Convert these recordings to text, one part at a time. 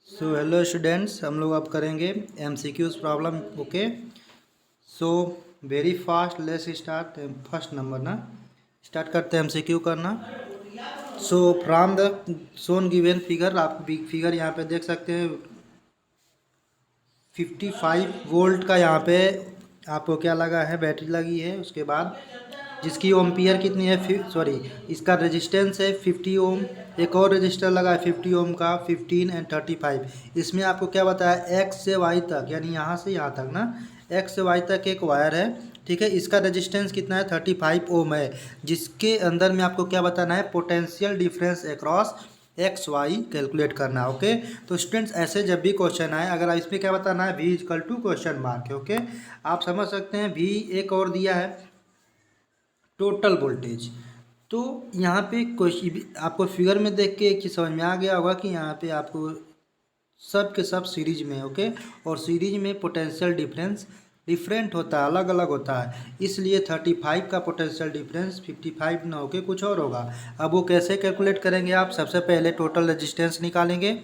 So hello students, हम लोग अब करेंगे MCQs problem. Okay, so very fast let's start. First number ना स्टार्ट करते हैं MCQ करना। So from the shown given figure, आप फिगर यहाँ पे देख सकते हैं। 55 वोल्ट का यहाँ पे आपको क्या लगा है, बैटरी लगी है। उसके बाद जिसकी ओम्पियर कितनी है, सॉरी इसका रेजिस्टेंस है 50 ओम। एक और रजिस्टर लगा है 50 ओम का, 15 एंड 35। इसमें आपको क्या बताया, एक्स से वाई तक, यानी यहाँ से यहाँ तक ना, एक्स से वाई तक एक वायर है। ठीक है, इसका रेजिस्टेंस कितना है, 35 ओम है। जिसके अंदर में आपको क्या बताना है, potential difference across X Y calculate करना है। ओके, तो स्टूडेंट्स ऐसे जब भी क्वेश्चन आए, अगर इसमें क्या बताना है, V equal to question mark है। ओके, आप समझ सकते हैं। V एक और दिया है टोटल वोल्टेज। तो यहाँ पे क्वेश्चन आपको फिगर में देख के एक चीज़ समझ में आ गया होगा कि यहाँ पे आपको सब के सब सीरीज में। ओके, और सीरीज में पोटेंशियल डिफरेंस डिफरेंट होता है, अलग अलग होता है। इसलिए 35 का पोटेंशियल डिफरेंस 55 ना होके कुछ और होगा। अब वो कैसे कैलकुलेट करेंगे आप, सबसे पहले टोटल रेजिस्टेंस निकालेंगे।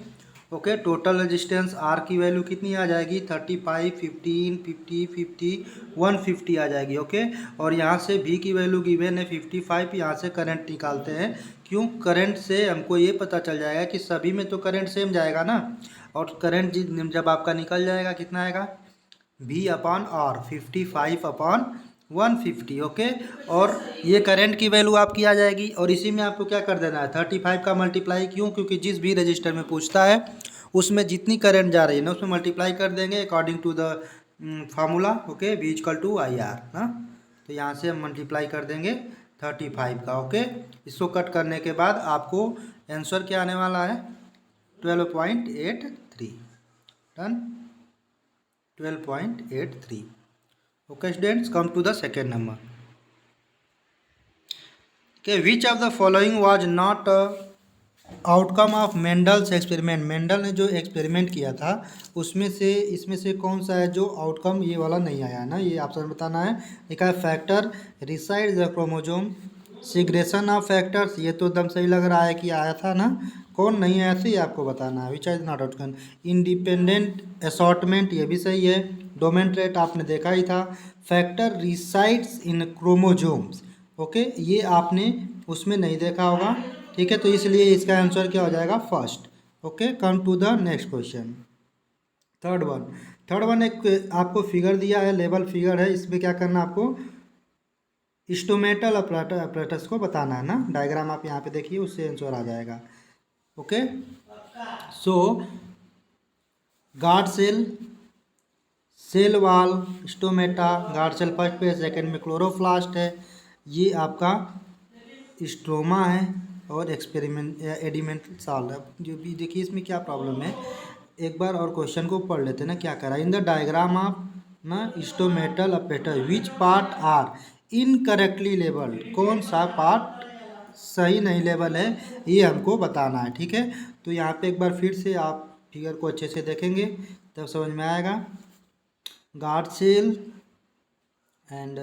ओके, टोटल रेजिस्टेंस आर की वैल्यू कितनी आ जाएगी, 35, 15, 50, 50, 150 आ जाएगी। ओके, और यहाँ से भी की वैल्यू गिवन है 55। यहाँ से करंट निकालते हैं। क्यों, करंट से हमको ये पता चल जाएगा कि सभी में तो करंट सेम जाएगा ना। और करंट जब आपका निकल जाएगा कितना आएगा, V upon R, 55 upon 150। Okay, और ये करंट की वैल्यू आपकी आ जाएगी। और इसी में आपको क्या कर देना है, 35 का मल्टीप्लाई। क्यों, क्योंकि जिस भी रजिस्टर में पूछता है उसमें जितनी करंट जा रही है ना, उसमें मल्टीप्लाई कर देंगे according to the formula. Okay, V equal to IR ना, तो यहाँ से हम मल्टीप्लाई कर देंगे 35 का। ओके, इसको कट करने के बाद आपको आंसर क्या आने वाला है, 12.83। Done, 12.83। Okay students, come to the second number. Okay, which of the following was not outcome of Mendel's experiment. Mendel ने जो एक्सपेरिमेंट किया था उसमें से इसमें से कौन सा है जो आउटकम ये वाला नहीं आया ना, ये आपसे बताना है। लिखा है factor reside the chromosome, सिग्रेशन of factors, ये तो एकदम सही लग रहा है कि आया था ना। कौन नहीं आया था ये आपको बताना है, which is not outcome. Independent assortment, ये भी सही है। डोमेन ट्रेट आपने देखा ही था। Factor resides in chromosomes, okay, ये आपने उसमें नहीं देखा होगा। ठीक है, तो इसलिए इसका आंसर क्या हो जाएगा, first. Okay, come to the next question. Third one एक आपको फिगर दिया है, लेवल फिगर है। इसमें क्या करना आपको, इंस्ट्रूमेंटल अपरेटस को बताना है ना। डायग्राम आप यहाँ पे देखिए, उससे आंसर आ जाएगा। Okay, so guard cell, cell wall, stomata. Guard cell first पे, सेकंड में क्लोरोप्लास्ट है, ये आपका स्ट्रोमा है, और एक्सपेरिमेंट एडिमेंटल साल है। जो भी देखिए इसमें क्या प्रॉब्लम है, एक बार और क्वेश्चन को पढ़ लेते हैं ना, क्या करा। इन द डायग्राम ऑफ ना stomatal apparatus which part are incorrectly labelled, कौन सा पार्ट सही नहीं लेबल है, ये हमको बताना है। ठीक है, तो यहाँ पे एक बार फिर से आप फिगर को अच्छे से देखेंगे तब समझ में आएगा। गार्ड सेल एंड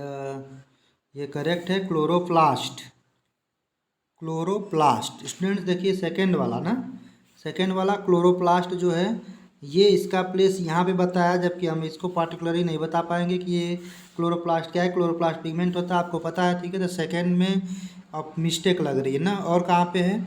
ये करेक्ट है, क्लोरोप्लास्ट। क्लोरोप्लास्ट स्टूडेंट्स देखिए सेकंड वाला ना, सेकंड वाला क्लोरोप्लास्ट जो है, ये इसका प्लेस यहाँ पे बताया, जबकि हम इसको पार्टिकुलरली नहीं बता पाएंगे कि ये क्लोरोप्लास्ट क्या है। क्लोरोप्लास्ट पिगमेंट होता है, आपको पता है। ठीक है, तो सेकंड में अब मिस्टेक लग रही है ना। और कहाँ पे है,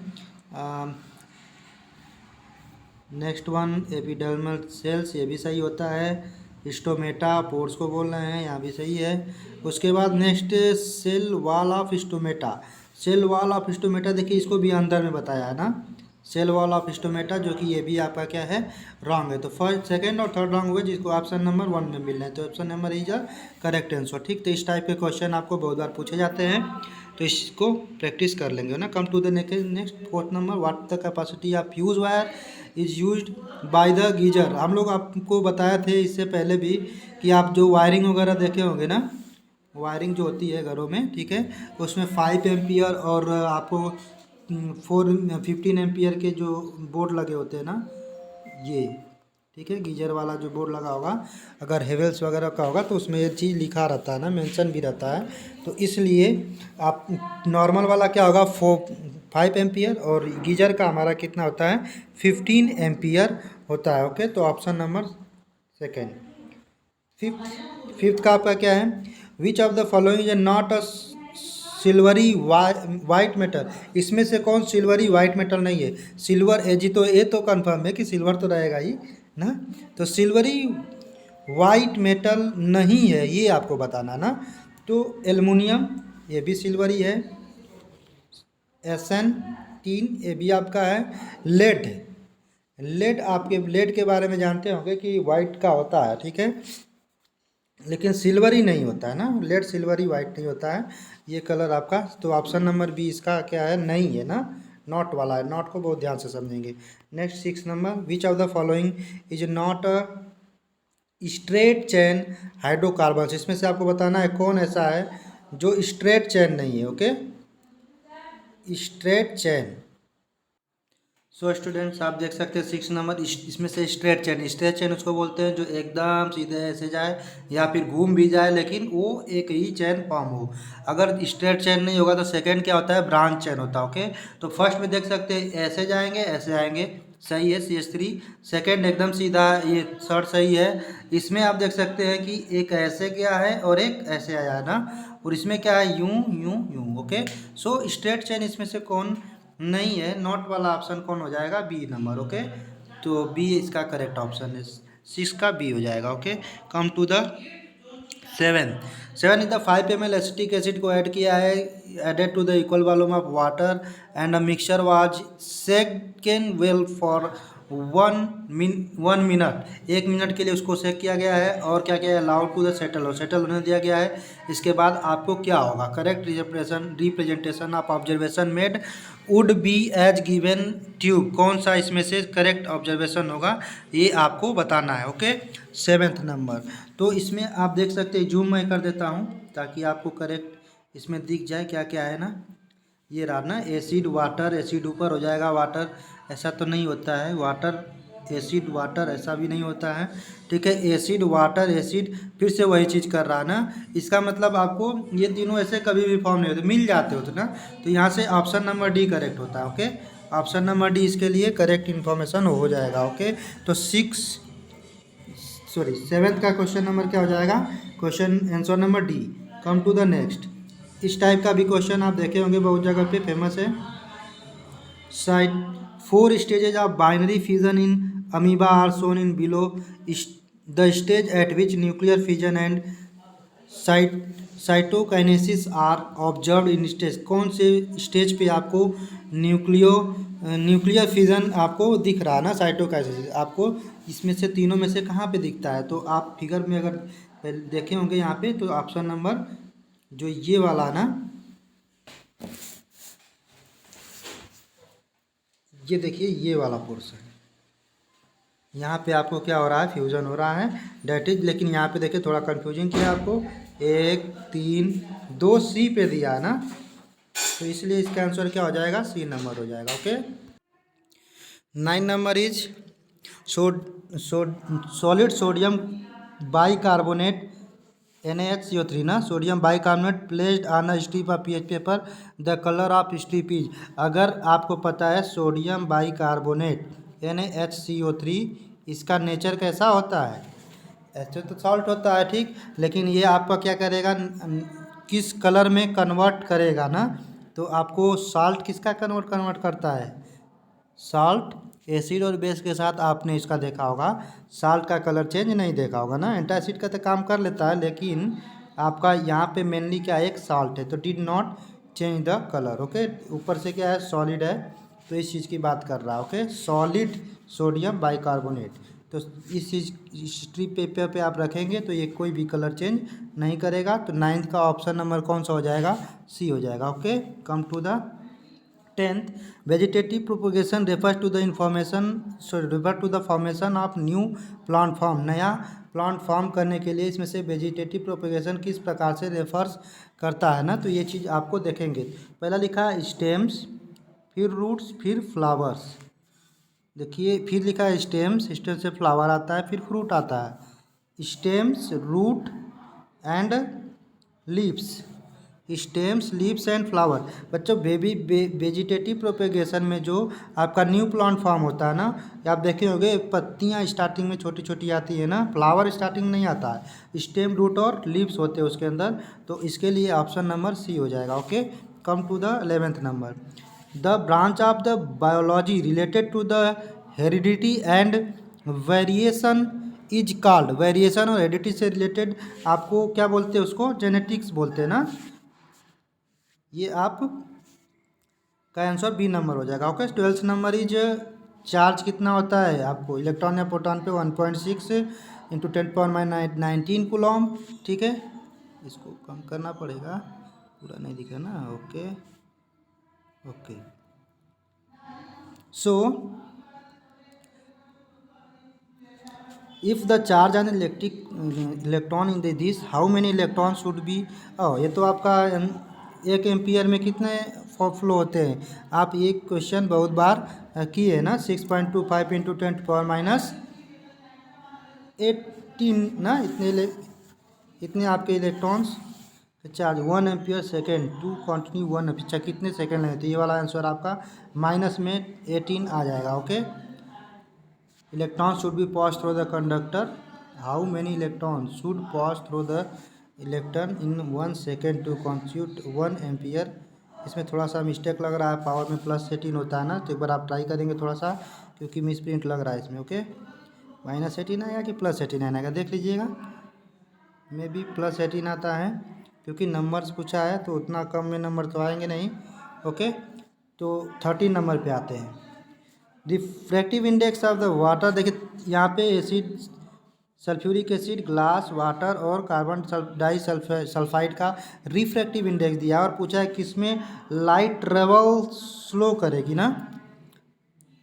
नेक्स्ट वन एपिडर्मल सेल्स, ये भी सही होता है। स्टोमेटा पोर्स को बोल रहे हैं, यहाँ भी सही है। उसके बाद next cell wall of stomata. Cell wall of stomata देखिए, इसको भी अंदर में बताया है ना, सेल वॉल ऑफ स्टोमेटा, जो कि ये भी आपका क्या है, रॉन्ग है। तो फर्स्ट, सेकंड और थर्ड रॉन्ग हुए, जिसको ऑप्शन नंबर 1 में मिल रहे हैं। तो option number is a correct answer. ठीक, तो इस टाइप के क्वेश्चन आपको बहुत बार पूछे जाते हैं, तो इसको प्रैक्टिस कर लेंगे ना। Come to the next fourth number, what the capacity of fuse wire is used by the geyser. हम लोग आपको बताया थे इससे पहले भी कि आप जो वायरिंग वगैरह देखे होंगे ना, वायरिंग जो होती है घरों में, ठीक है, उसमें 5 एम्पियर और आपको 15 एम्पियर के जो बोर्ड लगे होते हैं ना, ये ठीक है, गीजर वाला जो बोर्ड लगा होगा, अगर हेवेल्स वगैरह का होगा तो उसमें ये चीज़ लिखा रहता है ना, मेंशन भी रहता है। तो इसलिए आप नॉर्मल वाला क्या होगा, 5 एम्पियर और गीजर का हमारा कितना होता है 15 एम्पियर होता है। ओके, तो ऑप्शन नंबर सेकेंड। फिफ्थ का आपका क्या है, which of the following is not a silvery white metal, इसमें से कौन सिल्वरी वाइट मेटल नहीं है। सिल्वर एजी तो ये तो कंफर्म है कि सिल्वर तो रहेगा ही ना, तो सिल्वरी वाइट मेटल नहीं है ये आपको बताना ना। तो एल्युमिनियम ये भी सिल्वरी है, SN3 ये भी आपका है, लेड, लेड आपके लेड के बारे में जानते होंगे कि वाइट का होता है, ठीक है, लेकिन सिल्वरी नहीं होता है ना, लेड सिल्वरी वाइट नहीं होता है ये कलर आपका। तो ऑप्शन नंबर बी इसका क्या है, नहीं है ना, नॉट वाला है, नॉट को बहुत ध्यान से समझेंगे। Next 6 number, which of the following is not a straight chain hydrocarbon, इसमें से आपको बताना है कौन ऐसा है जो स्ट्रेट चेन नहीं है। Okay, straight chain. So students आप देख सकते हैं 6 नंबर, इसमें से स्ट्रेट चेन उसको बोलते हैं जो एकदम सीधे ऐसे जाए या फिर घूम भी जाए लेकिन वो एक ही चेन फॉर्म हो। अगर स्ट्रेट चेन नहीं होगा तो सेकंड क्या होता है, ब्रांच चेन होता है। ओके, तो फर्स्ट में देख सकते हैं ऐसे जाएंगे ऐसे आएंगे, सही है CH3। सेकंड एकदम सीधा, ये थर्ड सही है। इसमें आप देख सकते हैं कि एक ऐसे गया है और एक ऐसे आया है ना, और इसमें क्या है यूं यूं यूं। ओके, सो स्ट्रेट चेन इसमें से कौन नहीं है, नॉट वाला ऑप्शन कौन हो जाएगा, बी नंबर। ओके, तो बी इसका करेक्ट ऑप्शन है, 6 का बी हो जाएगा। Okay, come to the 7 in the 5 ml acetic acid को ऐड किया है, added to the equal volume of water and a mixture was shaken well for 1 minute, 1 minute के लिए उसको सेक किया गया है और क्या किया है, अलाउड टू द सेटल, और सेटल होने दिया गया है। इसके बाद आपको क्या होगा, correct representation of observation made would be as given tube, कौन सा इसमें से करेक्ट ऑब्जर्वेशन होगा ये आपको बताना है। ओके, 7th नंबर, तो इसमें आप देख सकते हैं, जूम मैं कर देता हूँ ताकि आपको करेक्ट इसमें दिख जाए क्या क्या है ना। ये रहा ना, एसिड वाटर, एसिड ऊपर हो जाएगा, वाटर ऐसा तो नहीं होता है, वाटर एसिड वाटर ऐसा भी नहीं होता है, ठीक है, एसिड वाटर एसिड फिर से वही चीज़ कर रहा है ना। इसका मतलब आपको ये तीनों ऐसे कभी भी फॉर्म नहीं होते, मिल जाते होते ना, तो यहाँ से ऑप्शन नंबर डी करेक्ट होता है। ओके, ऑप्शन नंबर डी इसके लिए करेक्ट इन्फॉर्मेशन हो जाएगा। ओके, तो 7th का क्वेश्चन नंबर क्या हो जाएगा, question answer number D. Come to the next, इस टाइप का भी क्वेश्चन आप देखे होंगे बहुत जगह पे, फेमस है। Side 4 stages of binary fusion in amoeba are shown in below, the stage at which nuclear fusion and cytokinesis are observe in stage, कौन से स्टेज पे आपको न्यूक्लियर फ्यूजन आपको दिख रहा है ना, साइटोकाइनेसिस आपको इसमें से तीनों में से कहाँ पे दिखता है। तो आप फिगर में अगर देखे होंगे यहाँ पे, तो ऑप्शन नंबर जो ये वाला ना, ये देखिए ये वाला पोर्शन, यहाँ पे आपको क्या हो रहा है, फ्यूजन हो रहा है, डेट इज, लेकिन यहाँ पे देखिए थोड़ा कंफ्यूजिंग किया आपको, 1 3 2 सी पे दिया है ना, तो इसलिए इसका आंसर क्या हो जाएगा, सी नंबर हो जाएगा। Okay, 9 number is solid sodium bicarbonate NaHCO3 ना, sodium bicarbonate placed on a strip of pH paper, the colour of strip is, अगर आपको पता है सोडियम बाइकार्बोनेट NaHCO3 इसका नेचर कैसा होता है, ऐसे तो सॉल्ट होता है, ठीक, लेकिन ये आपका क्या करेगा, किस कलर में कन्वर्ट करेगा ना, तो आपको साल्ट किसका कन्वर्ट करता है, साल्ट एसिड और बेस के साथ आपने इसका देखा होगा, साल्ट का कलर चेंज नहीं देखा होगा ना, एंटासिड का तो काम कर लेता है, लेकिन आपका यहाँ पे मेनली क्या है, एक साल्ट है, तो did not change the colour. Okay, ऊपर से क्या है, सॉलिड है, तो इस चीज़ की बात कर रहा है। ओके, सॉलिड सोडियम बाइकार्बोनेट, तो इस चीज़ स्ट्रिप पेपर पे आप रखेंगे तो ये कोई भी कलर चेंज नहीं करेगा। तो 9th का ऑप्शन नंबर कौन सा हो जाएगा, सी हो जाएगा। Okay, come to the 10th, vegetative propagation refers to the formation of new plant form, नया प्लांट फॉर्म करने के लिए इसमें से वेजिटेटिव प्रोपोगेशन किस प्रकार से रेफर्स करता है ना, तो ये चीज़ आपको देखेंगे। पहला लिखा है स्टेम्स, फिर रूट्स, फिर फ्लावर्स, देखिए फिर लिखा है स्टेम्स, स्टेम से फ्लावर आता है, फिर फ्रूट आता है, stems root and leaves, stems, leaves and flower. बच्चों वेजिटेटिव प्रोपेगेशन में जो आपका न्यू प्लांट फॉर्म होता है ना, आप देखे होंगे पत्तियां स्टार्टिंग में छोटी छोटी आती है ना, फ्लावर स्टार्टिंग नहीं आता है, स्टेम, रूट और लीव्स होते हैं उसके अंदर। तो इसके लिए ऑप्शन नंबर सी हो जाएगा। Okay, come to the 11th number. The branch of the biology related to the heredity and variation is called. Variation और हेरिडिटी से रिलेटेड आपको क्या बोलते हैं, उसको जेनेटिक्स बोलते हैं ना। ये आप का आंसर बी नंबर हो जाएगा। Okay, 12th number is charge कितना होता है आपको इलेक्ट्रॉन या प्रोटॉन पे 1.6 इंटू 10⁻19 कूलॉम। ठीक है, इसको कम करना पड़ेगा, पूरा नहीं दिखा ना। Okay okay, so if the charge an electron in this how many electron should B. ये तो आपका 1 एम्पियर में कितने फ्लो होते हैं। आप ये क्वेश्चन बहुत बार किए ना। 6.25 इंटू 10⁻18 ना, इतने आपके electrons charge 1 ampere second to continue 1। अच्छा, कितने सेकेंड लगे, तो ये वाला आंसर आपका माइनस में 18 आ जाएगा। Okay, electron should be pass through the conductor, how many electron should pass through the electron in 1 second to constitute 1 ampere. इसमें थोड़ा सा मिस्टेक लग रहा है, पावर में +18 होता है ना, तो एक बार आप ट्राई करेंगे थोड़ा सा, क्योंकि मिस प्रिंट लग रहा है इसमें। ओके, -18 आएगा कि +18 आएगा, देख लीजिएगा। में भी +18 आता है, क्योंकि नंबर्स पूछा है तो उतना कम में नंबर तो आएंगे नहीं। ओके, तो 13 नंबर पे आते हैं। Refractive index of the water. देखिए यहाँ पे acid, sulphuric acid, glass, water और कार्बन डाई सल्फाइड का रिफ्रैक्टिव इंडेक्स दिया और पूछा है किसमें लाइट ट्रेवल स्लो करेगी ना।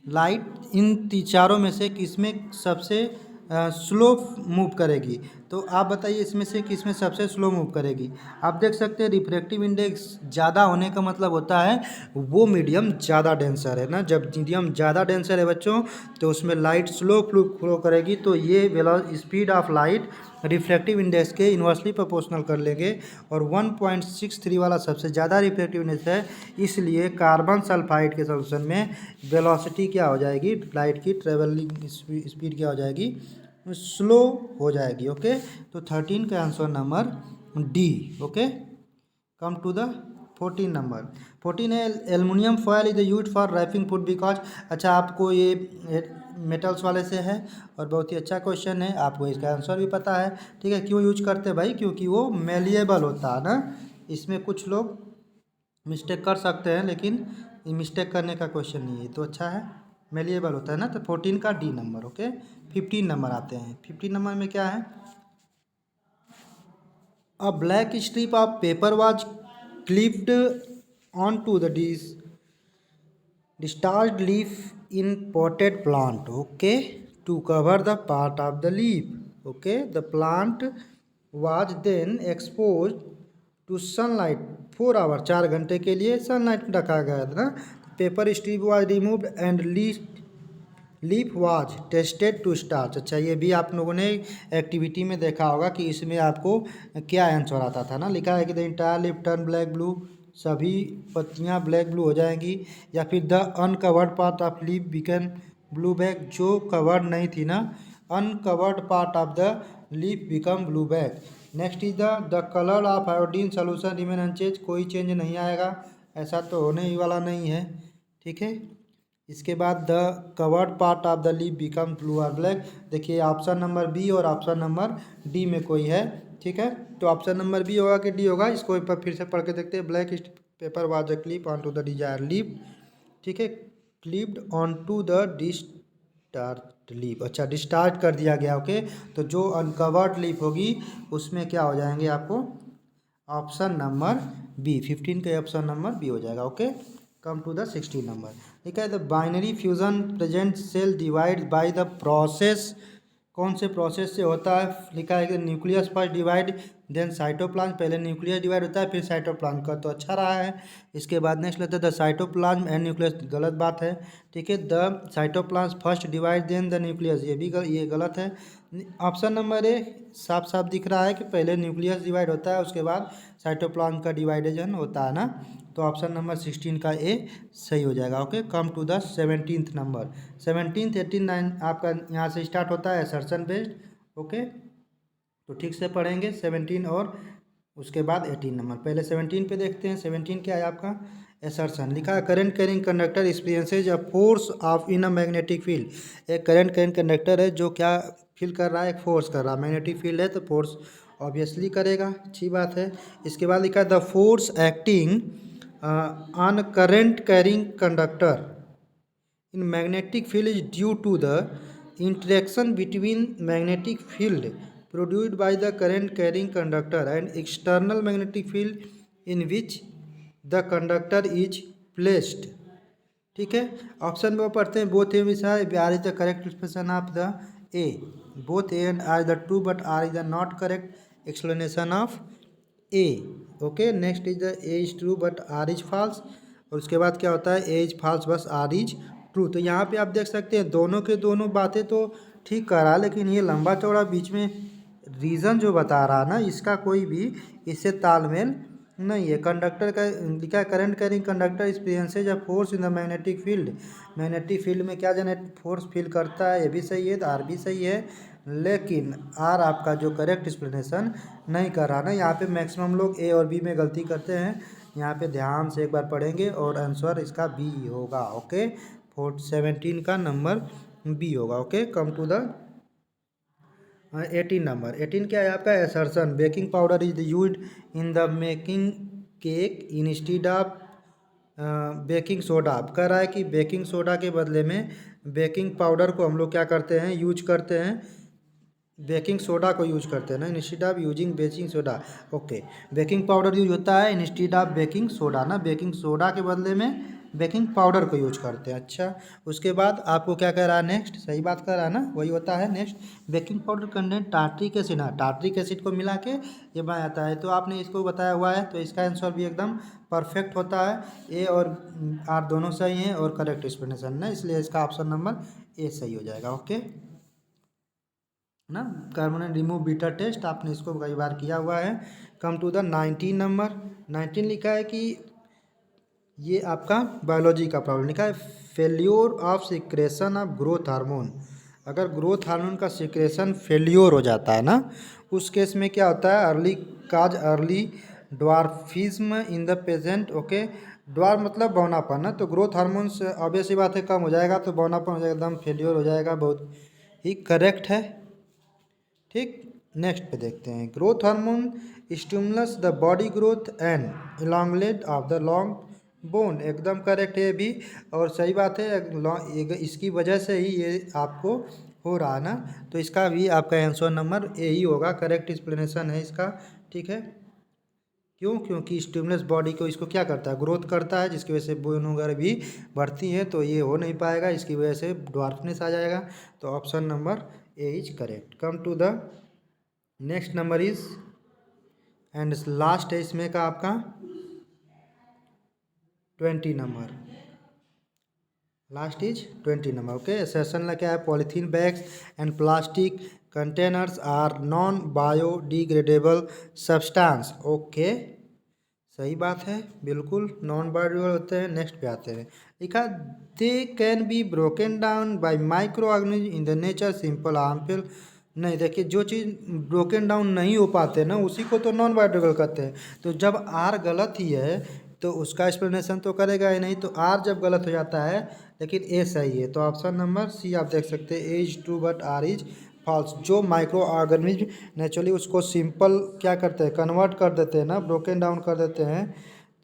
लाइट इन चारों में से किसमें सबसे स्लो मूव करेगी, तो आप बताइए इसमें से किसमें सबसे स्लो मूव करेगी। आप देख सकते हैं रिफ्रैक्टिव इंडेक्स ज़्यादा होने का मतलब होता है वो मीडियम ज़्यादा डेंसर है ना। जब मीडियम ज़्यादा डेंसर है बच्चों, तो उसमें लाइट स्लो फ्लो करेगी, तो ये speed of light refractive index के इन्वर्सली प्रोपोर्शनल कर लेंगे। और 1.63 वाला सबसे ज़्यादा रिफ्रैक्टिव इंडेक्स है, इसलिए कार्बन सल्फाइड के सॉल्यूशन में वेलोसिटी क्या हो जाएगी, लाइट की ट्रेवलिंग स्पीड क्या हो जाएगी, स्लो हो जाएगी। ओके, तो 13 का answer number D. Okay, come to the 14 number. 14 है aluminium foil is use for wrapping food because. अच्छा, आपको ये मेटल्स वाले से है और बहुत ही अच्छा क्वेश्चन है, आपको इसका आंसर भी पता है। ठीक है, क्यों यूज करते हैं भाई, क्योंकि वो मेलिएबल होता है ना। इसमें कुछ लोग मिस्टेक कर सकते हैं, लेकिन मिस्टेक करने का क्वेश्चन नहीं है, तो अच्छा है, मेलिएबल होता है ना। तो 14 का डी नंबर। ओके, 15 नंबर आते हैं। 15 नंबर में क्या है, a black strip of paper was clipped on to the discharged leaf in potted plant. Okay, to cover the part of the leaf. Okay, the plant was then exposed to sunlight 4 hours, 4 घंटे के लिए sunlight में रखा गया था ना। Paper strip was removed and leaf was tested to starch. अच्छा, ये भी आप लोगों ने एक्टिविटी में देखा होगा कि इसमें आपको क्या आंसर आता था ना। लिखा है कि the entire leaf turn black blue, सभी पत्तियां ब्लैक ब्लू हो जाएंगी, या फिर the uncovered part of leaf become blue back, जो कवर्ड नहीं थी ना, uncovered part of the leaf become blue back. Next is the colour of iodine solution remain unchanged, कोई चेंज नहीं आएगा, ऐसा तो होने ही वाला नहीं है। ठीक है, इसके बाद the covered part of the leaf become blue और ब्लैक। देखिए ऑप्शन नंबर बी और ऑप्शन नंबर डी में कोई है। ठीक है, तो ऑप्शन नंबर बी होगा कि डी होगा, इसको एक बार फिर से पढ़ के देखते हैं। Black paper was a clip on to the desire leaf. ठीक है, clipped on to the destarched leaf. अच्छा, डिस्टार्ट कर दिया गया। ओके, तो जो अनकवर्ड लीफ होगी उसमें क्या हो जाएंगे आपको, ऑप्शन नंबर बी। 15 का ऑप्शन नंबर बी हो जाएगा। Okay, come to the 16 number. ठीक है, the binary fusion present cell divide by the process, कौन से प्रोसेस से होता है। लिखा है कि nucleus first divide then cytoplasm, पहले न्यूक्लियस डिवाइड होता है फिर साइटोप्लाज्म का, तो अच्छा रहा है। इसके बाद नेक्स्ट लेते हैं द साइटोप्लाज्म एंड न्यूक्लियस, गलत बात है, ठीक है। The cytoplasm first divide then the nucleus, ये भी ये गलत है। ऑप्शन नंबर ए साफ साफ दिख रहा है कि पहले न्यूक्लियस डिवाइड होता है उसके बाद साइटोप्लाज्म का डिवाइडेशन होता है ना, तो ऑप्शन नंबर 16 का ए सही हो जाएगा। Okay, come to the 17th number. 17th 18 9 आपका यहाँ से स्टार्ट होता है असर्शन बेस्ड। ओके, तो ठीक से पढ़ेंगे 17 और उसके बाद 18 नंबर। पहले 17 पे देखते हैं। 17 क्या है आपका, असर्शन लिखा है current carrying conductor experiences a force of in a magnetic field. एक करंट कैरिंग कंडक्टर है जो क्या फील कर रहा है, एक फोर्स कर रहा है, मैग्नेटिक फील्ड है तो फोर्स ऑब्वियसली करेगा, अच्छी बात है। इसके बाद लिखा है the force acting on current carrying conductor in magnetic field is due to the interaction between magnetic field produced by the current carrying conductor and external magnetic field in which the conductor is placed। ठीक है, option में पढ़ते हैं both A which R is the correct expression of the A, both A and R the true but R is the not correct explanation of A. Okay, next is the A is true but R is false, और उसके बाद क्या होता है A is false बस R is true. तो यहाँ पे आप देख सकते हैं दोनों के दोनों बातें तो ठीक कर रहा है, लेकिन ये लंबा चौड़ा बीच में रीज़न जो बता रहा ना इसका कोई भी इससे तालमेल नहीं है। कंडक्टर का लिखा है current carrying conductor experiences a force in the magnetic field, magnetic field में क्या जनरेट फोर्स फील करता है, ये भी सही है तो आर भी सही है, लेकिन आर आपका जो करेक्ट एक्सप्लेनेशन नहीं कर रहा ना। यहाँ पे मैक्सिमम लोग ए और बी में गलती करते हैं, यहाँ पे ध्यान से एक बार पढ़ेंगे और आंसर इसका बी होगा। ओके, 17 का नंबर बी होगा। Okay, come to the 18 number. 18 क्या है आपका, assertion baking powder is used in the making cake instead of baking soda. आप कह रहा है कि बेकिंग सोडा के बदले में बेकिंग पाउडर को हम लोग क्या करते हैं, यूज करते हैं, बेकिंग सोडा को यूज करते हैं ना, instead of using baking soda. Okay, baking powder use होता है इंस्टेड ऑफ बेकिंग सोडा ना, बेकिंग सोडा के बदले में बेकिंग पाउडर को यूज करते हैं। अच्छा, उसके बाद आपको क्या कह रहा है नेक्स्ट, सही बात कर रहा है ना, वही होता है next. Baking powder content tartaric acid, ना टार्ट्रिक एसिड को मिला के ये बनाया जाता है, तो आपने इसको बताया हुआ है, तो इसका आंसर भी एकदम परफेक्ट होता है। ए और आर दोनों सही हैं और करेक्ट एक्सप्लेनेशन ना, इसलिए इसका ऑप्शन नंबर ए सही हो जाएगा। ओके ना, कार्बन रिमूव बीटा टेस्ट आपने इसको कई बार किया हुआ है। कम टू द 19 नंबर। 19 लिखा है कि ये आपका बायोलॉजी का प्रॉब्लम लिखा है failure of secretion of growth hormone. अगर ग्रोथ हार्मोन का सिक्रेशन फेल्योर हो जाता है ना, उस केस में क्या होता है, early dwarfism in the pageant. Okay, dwarf मतलब बौनापन ना, तो ग्रोथ हार्मोन से ऑब्वियस बात है कम हो जाएगा तो बौनापन हो जाएगा, एकदम फेल्योर हो जाएगा, बहुत ही करेक्ट है। ठीक, नेक्स्ट पे देखते हैं growth hormone stimulus the body growth and elongate of the long bone, एकदम करेक्ट है भी और सही बात है, इसकी वजह से ही ये आपको हो रहा है ना, तो इसका भी आपका आंसर नंबर ए ही होगा, करेक्ट एक्सप्लेनेशन है इसका। ठीक है, क्यों, क्योंकि स्टिमुलस बॉडी को इसको क्या करता है, ग्रोथ करता है, जिसकी वजह से बोन वगैरह भी बढ़ती है, तो ये हो नहीं पाएगा, इसकी वजह से ड्वार्फनेस आ जाएगा, तो option number A is correct. Come to the next number is and last है इसमें का आपका 20 नंबर, लास्ट इज 20 नंबर। ओके, सेशन ला क्या है, polythene bags and plastic containers are non biodegradable substance. Okay, सही बात है, बिल्कुल नॉन बायोडिग्रेडेबल होते हैं। नेक्स्ट पे आते हैं, लिखा they can be broken down by micro organism in the nature simple harmful. नहीं, देखिए जो चीज़ ब्रोकन डाउन नहीं हो पाते ना उसी को तो नॉन बायोडिग्रेडेबल कहते हैं, तो जब आर गलत ही है तो उसका एक्सप्लेनेशन तो करेगा ही नहीं, तो आर जब गलत हो जाता है लेकिन ए सही है, तो ऑप्शन नंबर सी आप देख सकते हैं, A is true but R is false. जो माइक्रो ऑर्गेनिज्म नेचुरली उसको सिंपल क्या करते हैं, कन्वर्ट कर देते हैं ना, ब्रोकन डाउन कर देते हैं,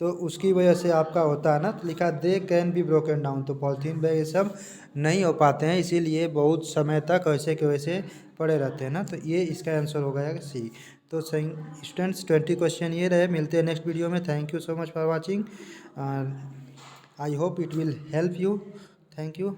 तो उसकी वजह से आपका होता है ना, तो लिखा they can be broken down, तो पॉलीथीन बैग ये सब नहीं हो पाते हैं, इसीलिए बहुत समय तक ऐसे के वैसे पड़े रहते हैं ना, तो ये इसका आंसर हो गया सी। तो सही स्टूडेंट्स 20 क्वेश्चन ये रहे, मिलते हैं नेक्स्ट वीडियो में। Thank you so much for watching, I hope it will help you, thank you.